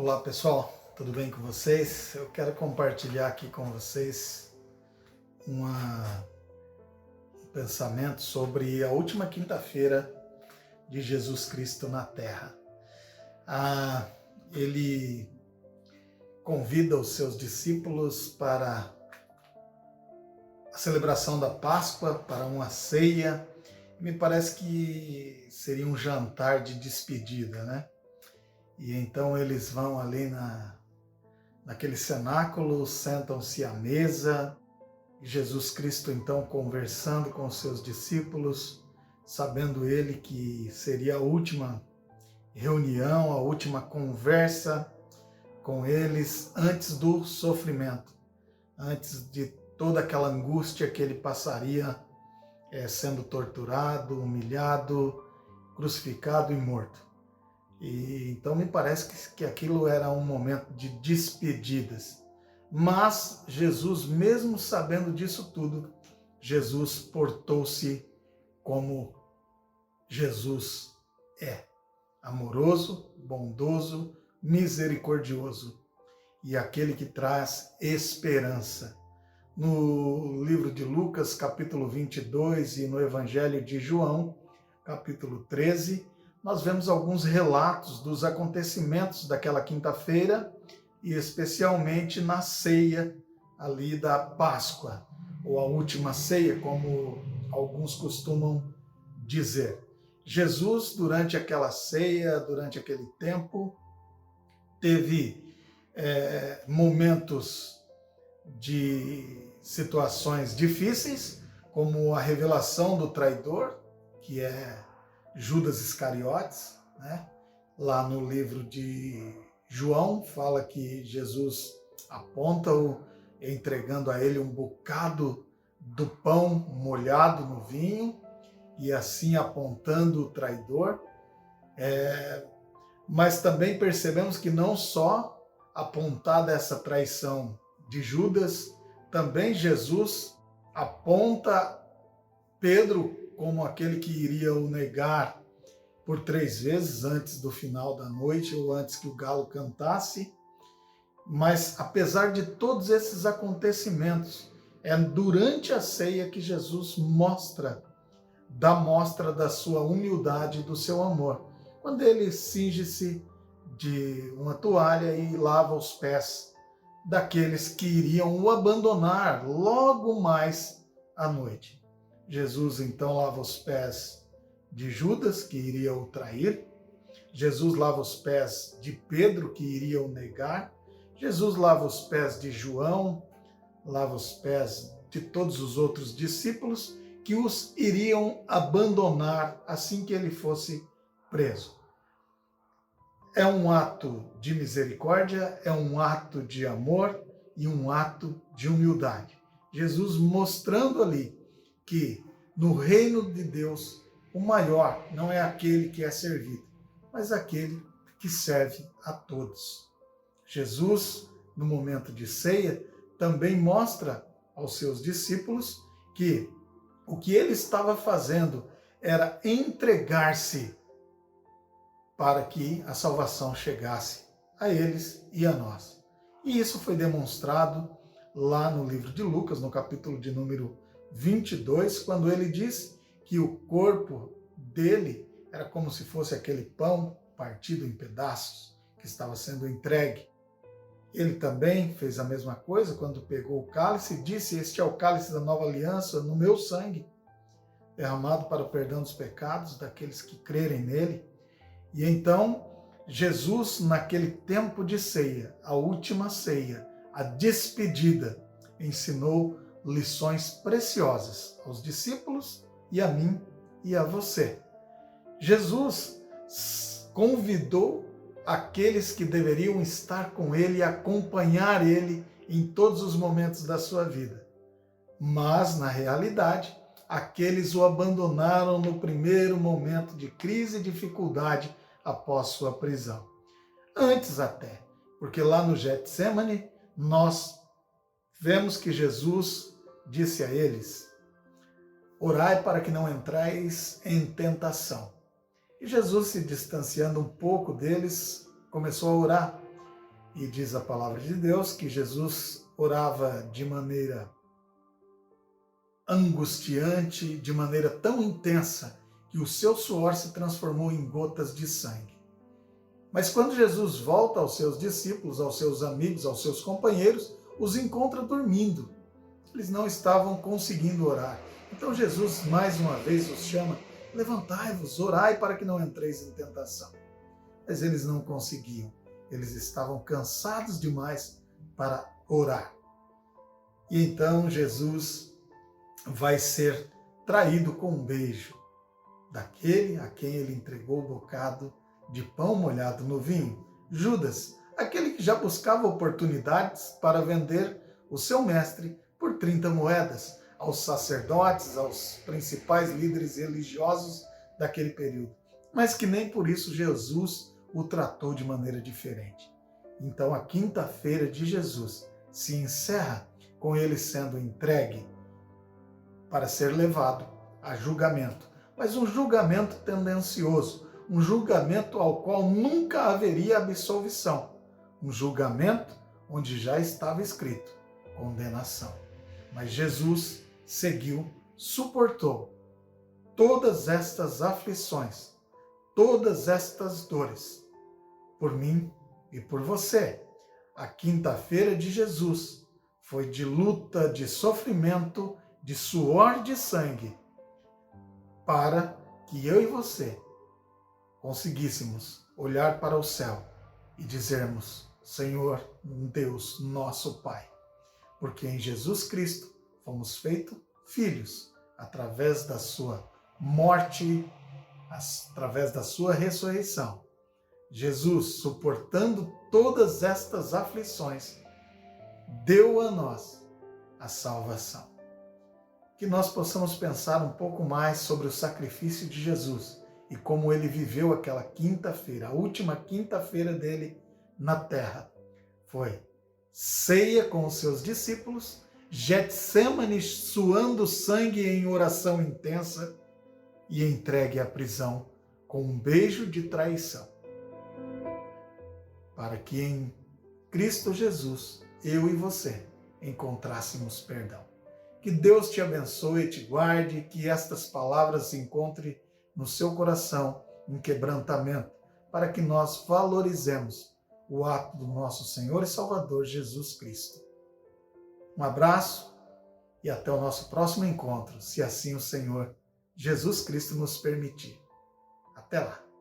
Olá pessoal, tudo bem com vocês? Eu quero compartilhar aqui com vocês um pensamento sobre a última quinta-feira de Jesus Cristo na Terra. Ele convida os seus discípulos para a celebração da Páscoa, para uma ceia. Me parece que seria um jantar de despedida, né? E então eles vão ali naquele cenáculo, sentam-se à mesa, e Jesus Cristo então conversando com os seus discípulos, sabendo ele que seria a última reunião, a última conversa com eles antes do sofrimento, antes de toda aquela angústia que ele passaria sendo torturado, humilhado, crucificado e morto. E então me parece que aquilo era um momento de despedidas. Mas Jesus, mesmo sabendo disso tudo, Jesus portou-se como Jesus é: amoroso, bondoso, misericordioso e aquele que traz esperança. No livro de Lucas, capítulo 22, e no Evangelho de João, capítulo 13, nós vemos alguns relatos dos acontecimentos daquela quinta-feira e especialmente na ceia ali da Páscoa, ou a última ceia, como alguns costumam dizer. Jesus, durante aquela ceia, durante aquele tempo, teve momentos de situações difíceis, como a revelação do traidor, que é Judas Iscariotes, né? Lá no livro de João, fala que Jesus aponta-o entregando a ele um bocado do pão molhado no vinho, e assim apontando o traidor. Mas também percebemos que não só apontada essa traição de Judas, também Jesus aponta Pedro como aquele que iria o negar por 3 vezes antes do final da noite, ou antes que o galo cantasse. Mas apesar de todos esses acontecimentos, é durante a ceia que Jesus dá mostra da sua humildade e do seu amor, quando ele cinge-se de uma toalha e lava os pés daqueles que iriam o abandonar logo mais à noite. Jesus então lava os pés de Judas, que iria o trair. Jesus lava os pés de Pedro, que iria o negar. Jesus lava os pés de João, lava os pés de todos os outros discípulos que os iriam abandonar assim que ele fosse preso. É um ato de misericórdia, é um ato de amor e um ato de humildade. Jesus mostrando ali que no reino de Deus o maior não é aquele que é servido, mas aquele que serve a todos. Jesus, no momento de ceia, também mostra aos seus discípulos que o que ele estava fazendo era entregar-se para que a salvação chegasse a eles e a nós. E isso foi demonstrado lá no livro de Lucas, no capítulo de número 22, quando ele diz que o corpo dele era como se fosse aquele pão partido em pedaços que estava sendo entregue. Ele também fez a mesma coisa quando pegou o cálice e disse: "Este é o cálice da nova aliança no meu sangue, derramado para o perdão dos pecados daqueles que crerem nele." E então, Jesus, naquele tempo de ceia, a última ceia, a despedida, ensinou lições preciosas aos discípulos e a mim e a você. Jesus convidou aqueles que deveriam estar com ele e acompanhar ele em todos os momentos da sua vida. Mas, na realidade, aqueles o abandonaram no primeiro momento de crise e dificuldade após sua prisão. Antes até, porque lá no Getsêmani, nós vemos que Jesus disse a eles: "Orai para que não entrais em tentação." E Jesus, se distanciando um pouco deles, começou a orar: E diz a palavra de Deus que Jesus orava de maneira angustiante, de maneira tão intensa, que o seu suor se transformou em gotas de sangue. Mas quando Jesus volta aos seus discípulos, aos seus amigos, aos seus companheiros, os encontra dormindo. Eles não estavam conseguindo orar. Então Jesus mais uma vez os chama: levantai-vos, orai para que não entreis em tentação. Mas eles não conseguiam. Eles estavam cansados demais para orar. E então Jesus vai ser traído com um beijo daquele a quem ele entregou o bocado de pão molhado no vinho, Judas, aquele que já buscava oportunidades para vender o seu mestre por 30 moedas aos sacerdotes, aos principais líderes religiosos daquele período, mas que nem por isso Jesus o tratou de maneira diferente. Então a quinta-feira de Jesus se encerra com ele sendo entregue para ser levado a julgamento, mas um julgamento tendencioso, um julgamento ao qual nunca haveria absolvição, um julgamento onde já estava escrito condenação. Mas Jesus seguiu, suportou todas estas aflições, todas estas dores, por mim e por você. A quinta-feira de Jesus foi de luta, de sofrimento, de suor de sangue, para que eu e você conseguíssemos olhar para o céu e dizermos: Senhor, Deus, nosso Pai, porque em Jesus Cristo fomos feitos filhos através da sua morte, através da sua ressurreição. Jesus, suportando todas estas aflições, deu a nós a salvação. Que nós possamos pensar um pouco mais sobre o sacrifício de Jesus e como ele viveu aquela quinta-feira, a última quinta-feira dele na terra. Foi ceia com os seus discípulos, Getsêmani suando sangue em oração intensa e entregue à prisão com um beijo de traição. Para que em Cristo Jesus, eu e você, encontrássemos perdão. Que Deus te abençoe e te guarde, que estas palavras se encontrem no seu coração em quebrantamento, para que nós valorizemos o ato do nosso Senhor e Salvador Jesus Cristo. Um abraço e até o nosso próximo encontro, se assim o Senhor Jesus Cristo nos permitir. Até lá!